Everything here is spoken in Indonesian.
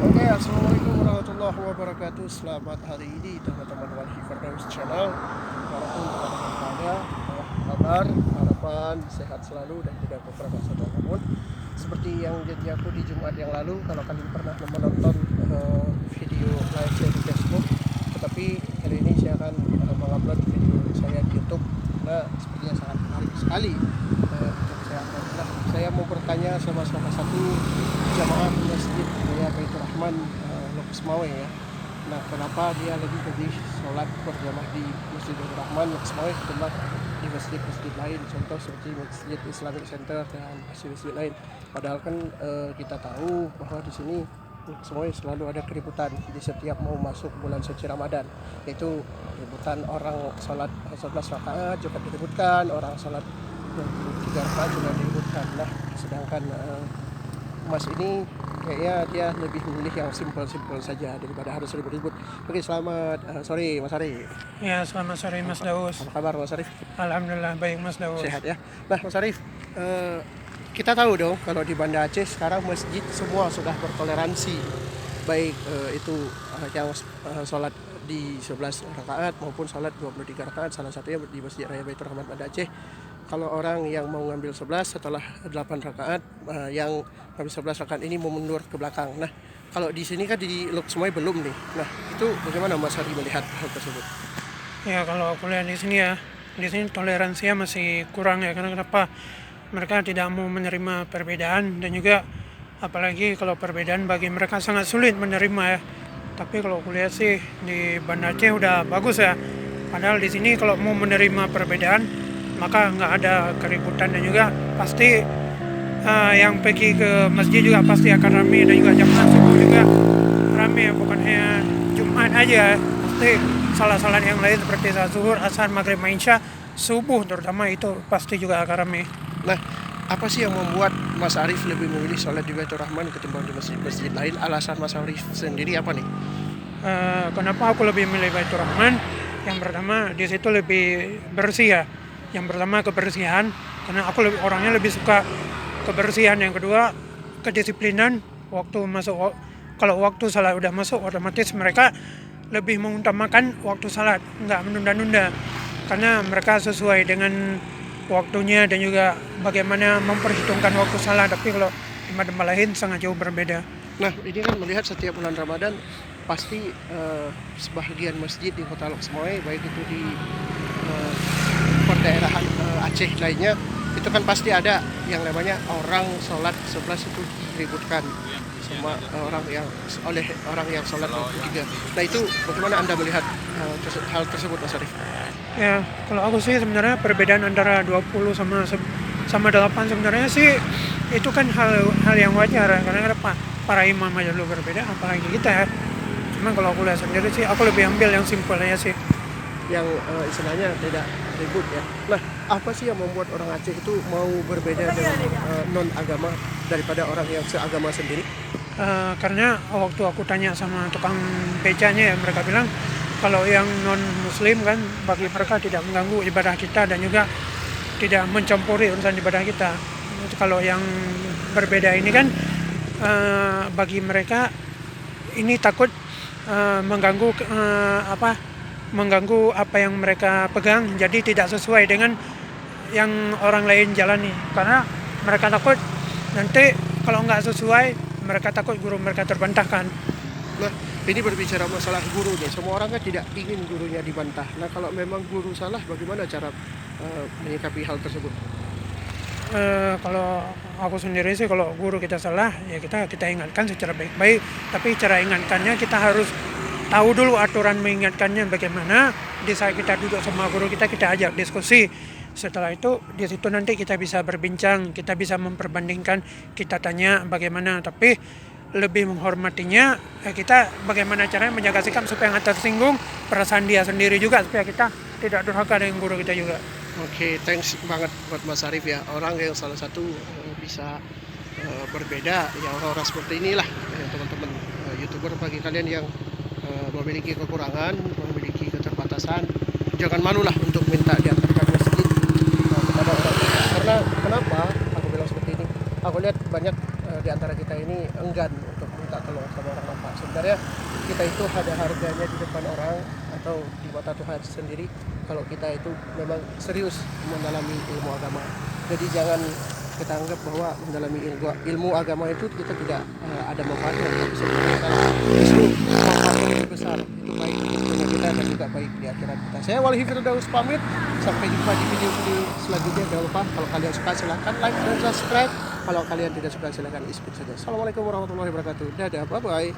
Oke, assalamualaikum warahmatullahi wabarakatuh. Selamat hari ini teman-teman Walhi Firdaus Channel. Walaupun teman-teman ada kabar, harapan sehat selalu dan tidak kekurangan satu apapun. Seperti yang janji aku di Jumat yang lalu, kalau kalian pernah menonton video live saya di Facebook, tetapi kali ini saya akan mengupload video saya di YouTube. Nah, sepertinya sangat menarik sekali untuk saya upload. Nah, saya mau bertanya sama salah satu jamaah masjid Raya Baitur Rahman Lok Semawe ya. Nah, kenapa dia lebih memilih sholat berjamaah di Masjid Baitur Rahman Lok Semawe ketimbang di masjid-masjid lain, contoh seperti Masjid Islamic Center dan masjid-masjid lain. Padahal kan kita tahu bahwa di sini semuanya selalu ada keributan di setiap mau masuk bulan suci Ramadan, yaitu keributan orang sholat 11 rakaat juga diributkan, orang sholat 23 rakaat juga diributkan. Nah, sedangkan Mas ini kayaknya dia lebih memilih yang simpel-simpel saja daripada harus ribut-ribut. Oke, selamat sore Mas Arif. Ya, selamat sore Mas Daus. Apa kabar Mas Arif? Alhamdulillah baik Mas Daus. Sehat ya. Nah Mas Arif, kita tahu dong kalau di Banda Aceh sekarang masjid semua sudah bertoleransi, baik itu yang sholat di 11 rakaat maupun sholat 23 rakaat, salah satunya di Masjid Raya Baitur Rahman Banda Aceh. Kalau orang yang mau ngambil 11 setelah 8 rakaat, yang ngambil 11 rakaat ini mau mundur ke belakang. Nah, kalau di sini kan di Lok Semawe belum nih. Nah, itu bagaimana Mas Ari melihat hal tersebut? Ya, kalau aku lihat di sini toleransinya masih kurang ya, karena kenapa? Mereka tidak mau menerima perbedaan, dan juga apalagi kalau perbedaan bagi mereka sangat sulit menerima ya. Tapi kalau aku lihat sih di Banda Aceh udah bagus ya. Padahal di sini kalau mau menerima perbedaan maka nggak ada keributan, dan juga pasti yang pergi ke masjid juga pasti akan ramai, dan juga jamaah subuh juga ramai, bukan hanya Jumat aja, pasti salat-salat yang lain seperti zuhur, asar, maghrib, isya, subuh terutama itu pasti juga akan ramai. Nah, apa sih yang membuat Mas Arif lebih memilih sholat di Baitur Rahman ketimbang di masjid-masjid lain? Alasan Mas Arif sendiri apa nih? Kenapa aku lebih milih Baitur Rahman? Yang pertama di situ lebih bersih ya. Yang pertama kebersihan, karena aku orangnya lebih suka kebersihan. Yang kedua kedisiplinan. Waktu masuk, kalau waktu salat udah masuk, otomatis mereka lebih mengutamakan waktu salat, nggak menunda-nunda, karena mereka sesuai dengan waktunya dan juga bagaimana memperhitungkan waktu salat. Tapi kalau di tempat lain sangat jauh berbeda. Nah, ini kan melihat setiap bulan Ramadan pasti sebagian masjid di Kota Lok Semawe, baik itu di perdaerahan Aceh lainnya, itu kan pasti ada yang namanya orang sholat 11 itu diributkan sama orang yang sholat 23. Nah, itu bagaimana Anda melihat hal tersebut Mas Arif? Ya, kalau aku sih sebenarnya perbedaan antara 20 sama 8 sebenarnya sih itu kan hal yang wajar, karena para imam aja dulu berbeda, apalagi kita ya. Cuman kalau aku lihat sendiri sih, aku lebih ambil yang simpel aja sih, yang istilahnya tidak ribut ya. Nah, apa sih yang membuat orang Aceh itu mau berbeda dengan non agama daripada orang yang seagama sendiri? Karena waktu aku tanya sama tukang becanya ya, mereka bilang kalau yang non muslim kan bagi mereka tidak mengganggu ibadah kita dan juga tidak mencampuri urusan ibadah kita. Kalau yang berbeda ini kan bagi mereka ini takut mengganggu apa yang mereka pegang, jadi tidak sesuai dengan yang orang lain jalani, karena mereka takut nanti kalau nggak sesuai, mereka takut guru mereka terbantahkan. Nah, ini berbicara masalah guru nih. Semua orang kan tidak ingin gurunya dibantah. Nah, kalau memang guru salah, bagaimana cara menyikapi hal tersebut? Kalau aku sendiri sih, kalau guru kita salah ya kita ingatkan secara baik-baik, tapi cara ingatkannya kita harus tahu dulu aturan mengingatkannya bagaimana. Di saat kita duduk sama guru kita ajak diskusi. Setelah itu di situ nanti kita bisa berbincang, kita bisa memperbandingkan, kita tanya bagaimana, tapi lebih menghormatinya kita bagaimana caranya menjaga sikap supaya nggak tersinggung perasaan dia sendiri juga, supaya kita tidak durhaka dengan guru kita juga. Oke, thanks banget buat Mas Arif ya. Orang yang salah satu bisa berbeda ya, orang-orang seperti inilah teman-teman YouTuber. Bagi kalian yang memiliki kekurangan, memiliki keterbatasan, jangan malulah untuk minta diantarkan masjid kepada orang lain. Karena kenapa aku bilang seperti ini? Aku lihat banyak di antara kita ini enggan untuk minta minta tolong sama orang apa. Sebenarnya kita itu ada harganya di depan orang atau di mata Tuhan sendiri kalau kita itu memang serius mendalami ilmu agama. Jadi jangan kita anggap bahwa mendalami ilmu agama itu kita tidak ada manfaatnya, tapi sebenarnya salah. Justru manfaatnya lebih besar, itu baik untuk dunia kita dan juga baik di akhirat kita. Saya Wali Firdaus pamit, sampai jumpa di video-video selanjutnya. Jangan lupa kalau kalian suka silahkan like dan subscribe, kalau kalian tidak suka silahkan skip saja. Assalamualaikum warahmatullahi wabarakatuh. Dadah, bye bye.